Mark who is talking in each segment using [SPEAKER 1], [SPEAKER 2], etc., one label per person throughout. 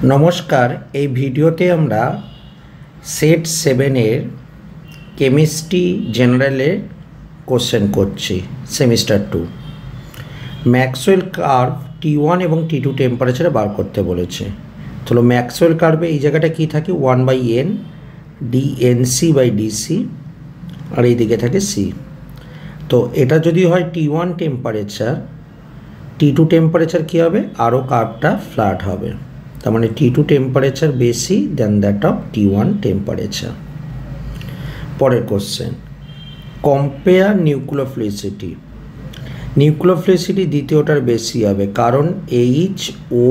[SPEAKER 1] नमस्कार এই ভিডিওতে আমরা সেট 7 এর কেমিস্ট্রি জেনারেলের কোশ্চেন করছি সেমিস্টার 2 ম্যাক্সওয়েল কার্ভ T1 এবং T2 টেম্পারেচারে বার করতে বলেছে। তাহলে ম্যাক্সওয়েল কার্ভে এই জায়গাটা কি থাকে 1/n dNc/dc আর এই দিকে থাকে c। তো এটা যদি হয় T1 টেম্পারেচার T2 টেম্পারেচার কি হবে আরো কার্ভটা ফ্ল্যাট হবে। তার মানে T2 টেম্পারেচার বেশি দেন দ্যাট অফ T1 টেম্পারেচার। পরের কোশ্চেন কম্পেয়ার নিউক্লিওফিলিসিটি। নিউক্লিওফিলিসিটি দ্বিতীয়টার বেশি হবে কারণ HO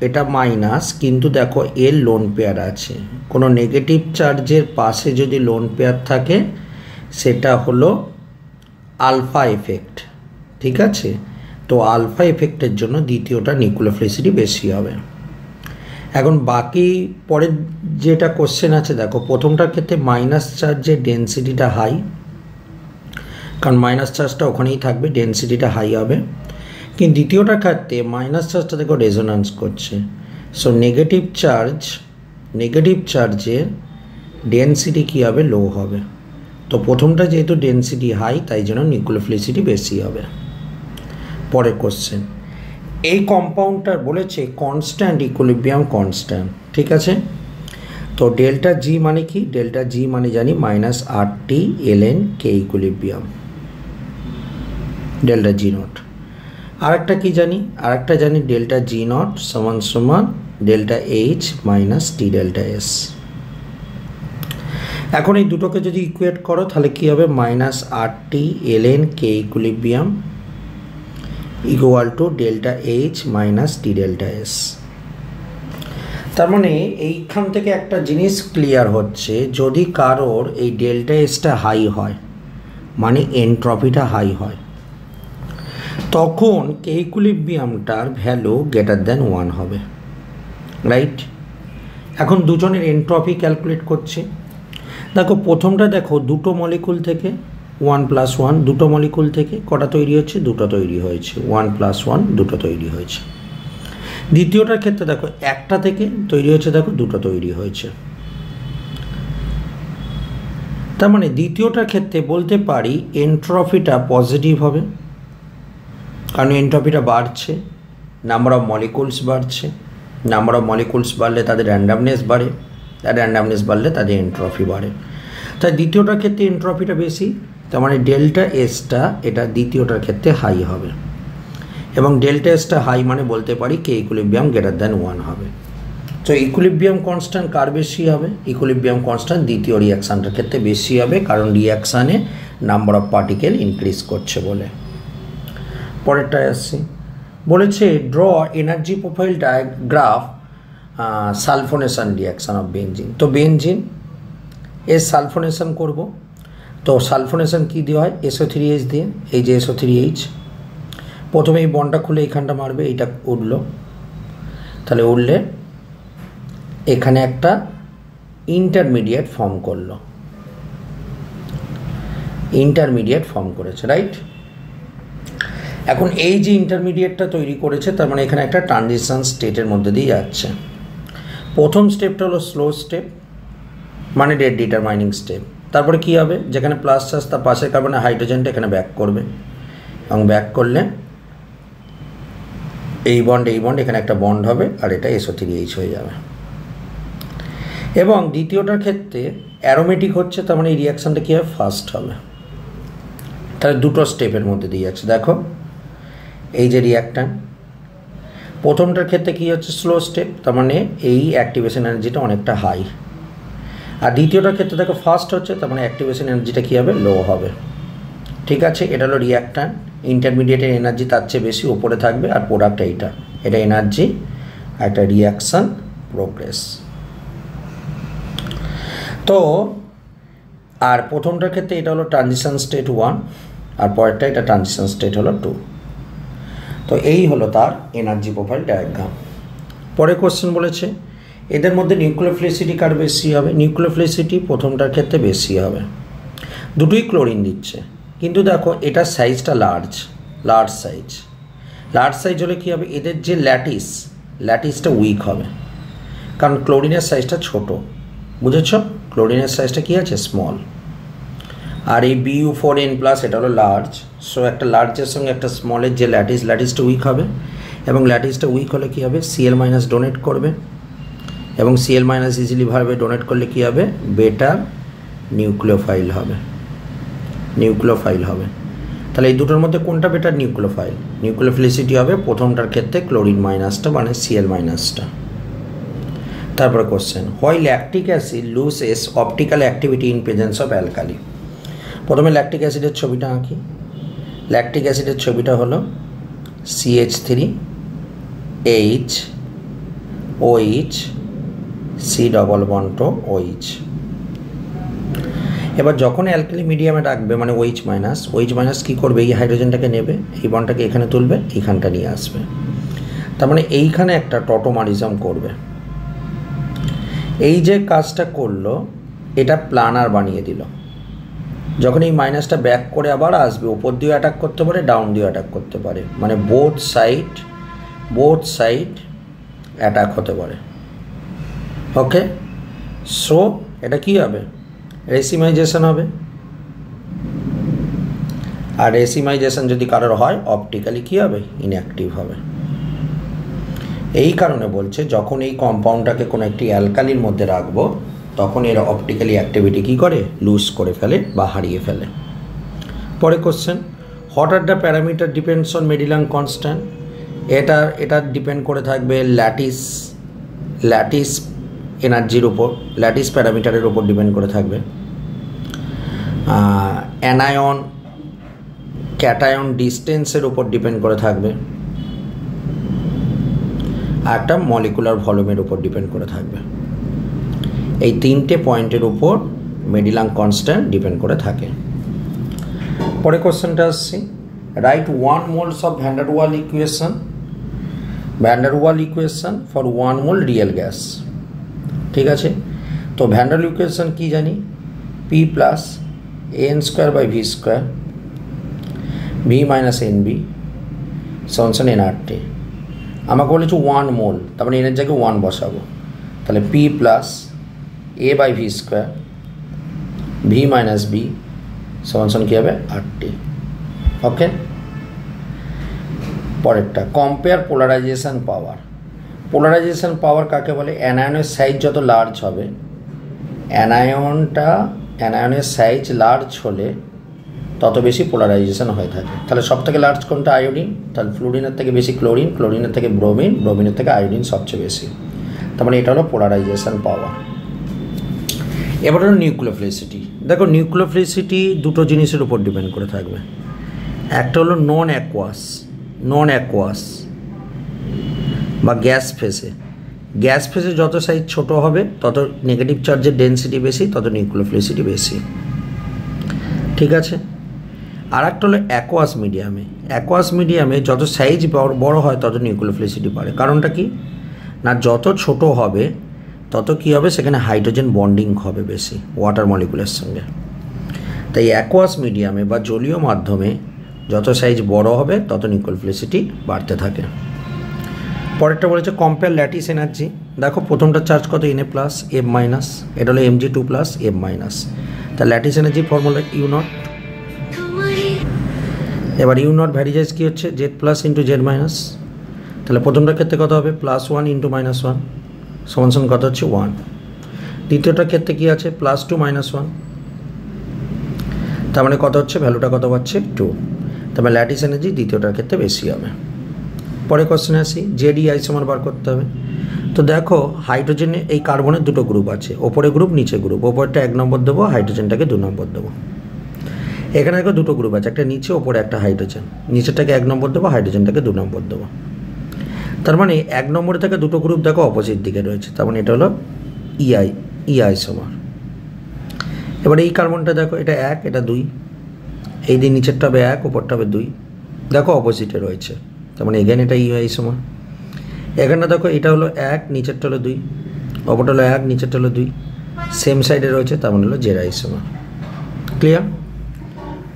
[SPEAKER 1] এটা মাইনাস কিন্তু দেখো এর লোন পেয়ার আছে। কোনো নেগেটিভ চার্জের পাশে যদি লোন পেয়ার থাকে সেটা হলো আলফা এফেক্ট, ঠিক আছে। তো আলফা এফেক্টের জন্য দ্বিতীয়টা নিউক্লিওফিলিসিটি বেশি হবে। এখন বাকি পরের যেটা কোশ্চেন আছে দেখো প্রথমটার ক্ষেত্রে মাইনাস চার্জের ডেন্সিটিটা হাই, কারণ মাইনাস চার্জটা ওখানেই থাকবে, ডেন্সিটিটা হাই হবে। কিন্তু দ্বিতীয়টার ক্ষেত্রে মাইনাস চার্জটা দেখো রেজোন্যান্স করছে, সো নেগেটিভ চার্জের ডেন্সিটি কী হবে লো হবে। তো প্রথমটা যেহেতু ডেন্সিটি হাই তাই জন্য নিউক্লিওফিলিসিটি বেশি হবে। পরের কোশ্চেন এই কম্পাউন্ডটার বলেছে কনস্ট্যান্ট ইকুইলিব্রিয়াম কনস্ট্যান্ট, ঠিক আছে। তো ডেল্টা জি মানে কি, ডেল্টা জি মানে জানি -RT ln K equilibrium delta G not. আরেকটা কি জানি, আরেকটা জানি ডেল্টা জি নট সমান সমান delta H minus T delta S। এখন এই দুটোকে যদি ইকুয়েট করো তাহলে কি হবে -RT ln K equilibrium equal to delta H minus T delta S। তার মানে এইখান থেকে একটা জিনিস ক্লিয়ার হচ্ছে, যদি কারোর এই ডেল্টা এসটা হাই হয় মানে এনট্রপিটা হাই হয় তখন কে ইকুইলিব্রিয়ামটার ভ্যালু গ্রেটার দ্যান 1 হবে, রাইট। এখন দুজনের এনট্রপি ক্যালকুলেট করছে। দেখো প্রথমটা দেখো দুটো মলিকুল থেকে 1+1 দুটো মলিকুল থেকে কটা তৈরি হচ্ছে, দুটো তৈরি হয়েছে, 1+1 দুটো তৈরি হয়েছে। দ্বিতীয়টার ক্ষেত্রে দেখো একটা থেকে তৈরি হয়েছে, দেখো দুটো তৈরি হয়েছে। তার মানে দ্বিতীয়টার ক্ষেত্রে বলতে পারি এনট্রপিটা পজিটিভ হবে, কারণ এনট্রপিটা বাড়ছে, নাম্বার অফ মলিকুলস বাড়ছে, নাম্বার অফ মলিকুলস বাড়লে তাদের র্যান্ডামনেস বাড়ে, আর র্যান্ডামনেস বাড়লে তাদের এনট্রপি বাড়ে। তাই দ্বিতীয়টার ক্ষেত্রে এনট্রপিটা বেশি, তার মানে ডেল্টা এসটা এটা দ্বিতীয়টার ক্ষেত্রে হাই হবে, এবং ডেল্টা এসটা হাই মানে বলতে পারি কে ইকুইলিব্রিয়াম গ্রেটার দ্যান 1 হবে। তো ইকুইলিব্রিয়াম কনস্ট্যান্ট কার বেশি হবে, ইকুইলিব্রিয়াম কনস্ট্যান্ট দ্বিতীয় রিয়াকশানটার ক্ষেত্রে বেশি হবে, কারণ রিয়াকশানে নাম্বার অফ পার্টিকেল ইনক্রিজ করছে বলে। পরেরটায় আসছি, বলেছে draw energy profile diagram sulphonation reaction of benzene. তো বেনজিন এর সালফোনেশন করব। তো সালফোনেশন কী দেওয়া হয় SO3H দিয়ে, এই যে SO3H প্রথমে এই বন্ডটা খুলে এইখানটা মারবে, এইটা উঠল, তাহলে উঠলে এখানে একটা ইন্টারমিডিয়েট ফর্ম করলো, ইন্টারমিডিয়েট ফর্ম করেছে, রাইট। এখন এই যে ইন্টারমিডিয়েটটা তৈরি করেছে তার মানে এখানে একটা ট্রানজিশন স্টেটের মধ্যে দিয়ে যাচ্ছে। প্রথম স্টেপটা হলো স্লো স্টেপ মানে রেট ডিটারমাইনিং স্টেপ। তারপরে কি হবে, যেখানে প্লাস চার্জ তার পাশের কার্বনে হাইড্রোজেনটা এখানে ব্যাক করবে, এবং ব্যাক করলে এই বন্ড এখানে একটা বন্ড হবে আর এটা SO3H হয়ে যাবে। এবং দ্বিতীয়টার ক্ষেত্রে অ্যারোমেটিক হচ্ছে, তার মানে এই রিয়াকশানটা কী হবে ফাস্ট হবে। তাহলে দুটো স্টেপের মধ্যে দিয়ে যাচ্ছে। দেখো এই যে রিয়াক্ট্যান্ট প্রথমটার ক্ষেত্রে কী হচ্ছে স্লো স্টেপ, তার মানে এই অ্যাক্টিভেশন এনার্জিটা অনেকটা হাই, আর দ্বিতীয়টার ক্ষেত্রে দেখো ফাস্ট হচ্ছে, তার মানে অ্যাক্টিভেশন এনার্জিটা কী হবে লো হবে, ঠিক আছে। এটা হলো রিয়াক্ট্যান্ট, ইন্টারমিডিয়েটের এনার্জি তার চেয়ে বেশি উপরে থাকবে, আর প্রোডাক্ট এটা এনার্জি আর একটা রিয়াকশান প্রোগ্রেস। তো আর প্রথমটার ক্ষেত্রে এটা হলো ট্রানজিশন স্টেট 1 আর পরেরটা এটা ট্রানজিশন স্টেট হলো 2। তো এই হলো তার এনার্জি প্রোফাইল ডায়াগ্রাম। পরে কোশ্চেন বলেছে এদের মধ্যে নিউক্লিওফিলিসিটি কার বেশি হবে। নিউক্লিওফিলিসিটি প্রথমটার ক্ষেত্রে বেশি হবে, দুটোই ক্লোরিন দিচ্ছে, কিন্তু দেখো এটার সাইজটা লার্জ সাইজ হলে কী হবে, এদের যে ল্যাটিসটা উইক হবে, কারণ ক্লোরিনের সাইজটা ছোট, বুঝেছ? ক্লোরিনের সাইজটা কী আছে? স্মল। আর এই Bu4n+ এটা হলো লার্জ। সো একটা লার্জের সঙ্গে একটা স্মলের যে ল্যাটিসটা উইক হবে, এবং ল্যাটিসটা উইক হলে কী হবে? Cl- ডোনেট করবে, এবং Cl- ইজিলি ভাবে ডোনেট করলে কী হবে? বেটার নিউক্লিওফাইল হবে। তাহলে এই দুটোর মধ্যে কোনটা বেটার নিউক্লিওফাইল? নিউক্লিওফিলিসিটি হবে প্রথমটার ক্ষেত্রে ক্লোরিন মাইনাসটা, মানে Cl-টা। তারপরে question, why lactic acid loses optical activity in presence of alkali. প্রথমে ল্যাকটিক অ্যাসিডের ছবিটা আঁকি। ল্যাকটিক অ্যাসিডের ছবিটা হলো CH3H OH C++OH। এবার যখন অ্যালকালি মিডিয়ামে রাখবে, মানে OH- কী করবে? এই হাইড্রোজেনটাকে নেবে, এই বন্ডটাকে এখানে তুলবে, এইখানটা নিয়ে আসবে। তার মানে এইখানে একটা টটোমারিজম করবে। এই যে কাজটা করলো, এটা প্লানার বানিয়ে দিল। যখন এই মাইনাসটা ব্যাক করে আবার আসবে, ওপর দিয়েও অ্যাটাক করতে পারে, ডাউন দিয়েও অ্যাটাক করতে পারে, মানে বোথ সাইড অ্যাটাক হতে পারে। ওকে, সো এটা কী হবে? রেসিমাইজেশন হবে। আর রেসিমাইজেশন যদি কারোর হয়, অপটিক্যালি কী হবে? ইনঅ্যাক্টিভ হবে। এই কারণে বলছে যখন এই কম্পাউন্ডটাকে কোনো একটি অ্যালকালির মধ্যে রাখবো, তখন এর অপটিক্যালি অ্যাক্টিভিটি কী করে? লুজ করে ফেলে বা হারিয়ে ফেলে। পরে question, what are the parameter depends on Madelung constant. এটা ডিপেন্ড করে থাকবে ল্যাটিস এনার্জির উপর, ল্যাটিস প্যারামিটারের উপর ডিপেন্ড করে থাকবে। অ্যানায়ন ক্যাটায়ন ডিস্টেন্সের উপর ডিপেন্ড করে থাকবে, আর একটা মলিকুলার ভলিউমের উপর ডিপেন্ড করে থাকবে। এই তিনটে পয়েন্টের উপর মেডিলাং কনস্ট্যান্ট ডিপেন্ড করে থাকে। পরে কোশ্চেনটা আসছি, right 1 moles of van der wall equation for 1 mole real gas. ঠিক আছে, তো ভ্যান ডার ওয়াল ইকুয়েশন কী জানি? P+n²/v² V - NB = nRT। আমাকে বলেছে 1 mole, তার মানে এনের জায়গায় 1 বসাবো। তাহলে P+a/v² V - B = কী হবে? RT। ওকে, পরেরটা, কম্পেয়ার পোলারাইজেশন পাওয়ার কাকে বলে? অ্যানায়নের সাইজ যত লার্জ হবে, অ্যানায়নের সাইজ লার্জ হলে তত বেশি পোলারাইজেশন হয়ে থাকে। তাহলে সব থেকে লার্জ কোনটা? আয়োডিন। তাহলে ফ্লুরিনের থেকে বেশি ক্লোরিন, ক্লোরিনের থেকে ব্রোমিনের থেকে আয়োডিন সবচেয়ে বেশি। তার মানে এটা হলো পোলারাইজেশন পাওয়ার। এবার হলো নিউক্লিওফিলিসিটি। দেখো, নিউক্লিওফিলিসিটি দুটো জিনিসের উপর ডিপেন্ড করে থাকবে। একটা হলো নন অ্যাকোয়াস বা গ্যাস ফেজে যত সাইজ ছোট হবে, তত নেগেটিভ চার্জের ডেন্সিটি বেশি, তত নিউক্লিওফিলিসিটি বেশি। ঠিক আছে, আর একটা হলো অ্যাকোয়াস মিডিয়ামে যত সাইজ বড় হয়, তত নিউক্লিওফিলিসিটি বাড়ে। কারণটা কি না, যত ছোট হবে তত কী হবে? সেখানে হাইড্রোজেন বন্ডিং হবে বেশি ওয়াটার মলিকুলের সঙ্গে। তাই অ্যাকোয়াস মিডিয়ামে বা জলীয় মাধ্যমে যত সাইজ বড় হবে, তত নিউক্লিওফিলিসিটি বাড়তে থাকে। পরেরটা বলেছে কম্পেয়ার ল্যাটিস এনার্জি। দেখো, প্রথমটা চার্জ কত? Na+, M-, এটা হলো Mg2+, M-। তা ল্যাটিস এনার্জি ফর্মুলা U0। এবার U0 ভ্যারিজাইজ কী হচ্ছে? Z+ × Z-। তাহলে প্রথমটার ক্ষেত্রে কত হবে? +1 × -1 সমান কত হচ্ছে? 1। দ্বিতীয়টার ক্ষেত্রে কী আছে? +2 - 1, তার মানে কত হচ্ছে? ভ্যালুটা কত পাচ্ছে? 2। তবে ল্যাটিস এনার্জি দ্বিতীয়টার ক্ষেত্রে বেশি হবে। পরে কোশ্চেনে আসি, জেডি আইসোমার বার করতে হবে। তো দেখো, হাইড্রোজেনে এই কার্বনের দুটো গ্রুপ আছে, ওপরে গ্রুপ, নিচে গ্রুপ। ওপরটা 1 নম্বর দেবো, হাইড্রোজেনটাকে 2 নম্বর দেবো। এখানে দেখো দুটো গ্রুপ আছে, একটা নিচে, ওপরে একটা হাইড্রোজেন। নিচেরটাকে 1 নম্বর দেবো, হাইড্রোজেনটাকে 2 নম্বর দেবো। তার মানে 1 নম্বরে থেকে দুটো গ্রুপ দেখো অপোজিট দিকে রয়েছে, তার মানে এটা হলো ই আইসোমার। এবার এই কার্বনটা দেখো, এটা 1, এটা 2। এই দিন নিচেরটা হবে 1, ওপরটা হবে 2, দেখো অপোজিটে রয়েছে, তার মানে এগেন এটা ই আইসোমার। এখানে দেখো, এটা হলো 1, নিচেরটা হলো 2, ওপরটা হলো 1, নিচেরটা হলো 2, সেম সাইডে রয়েছে, তার মানে হলো জেড আইসোমার। ক্লিয়ার?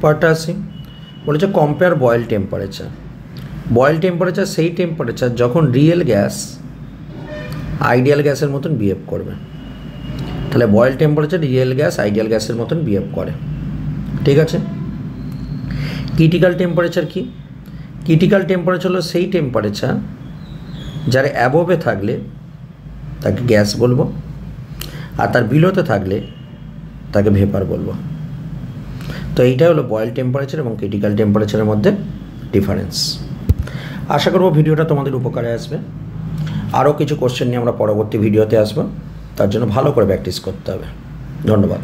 [SPEAKER 1] পরটা আসি, বলেছে কম্পেয়ার বয়েল টেম্পারেচার সেই টেম্পারেচার যখন রিয়েল গ্যাস আইডিয়াল গ্যাসের মতন বিহেভ করবে। তাহলে Boyle temperature real gas ideal গ্যাসের মতন বিহেভ করে। ঠিক আছে। ক্রিটিক্যাল টেম্পারেচার কি? ক্রিটিক্যাল টেম্পারেচার হলো সেই টেম্পারেচার যার অ্যাবোভে থাকলে তাকে গ্যাস বলবো, আর তার বিলোতে থাকলে তাকে ভেপার বলবো। তো এইটা হলো বয়েল টেম্পারেচার এবং ক্রিটিক্যাল টেম্পারেচারের মধ্যে ডিফারেন্স। আশা করব ভিডিওটা তোমাদের উপকারে আসবে। আরও কিছু কোশ্চেন নিয়ে আমরা পরবর্তী ভিডিওতে আসবো, তার জন্য ভালো করে প্র্যাকটিস করতে হবে। ধন্যবাদ।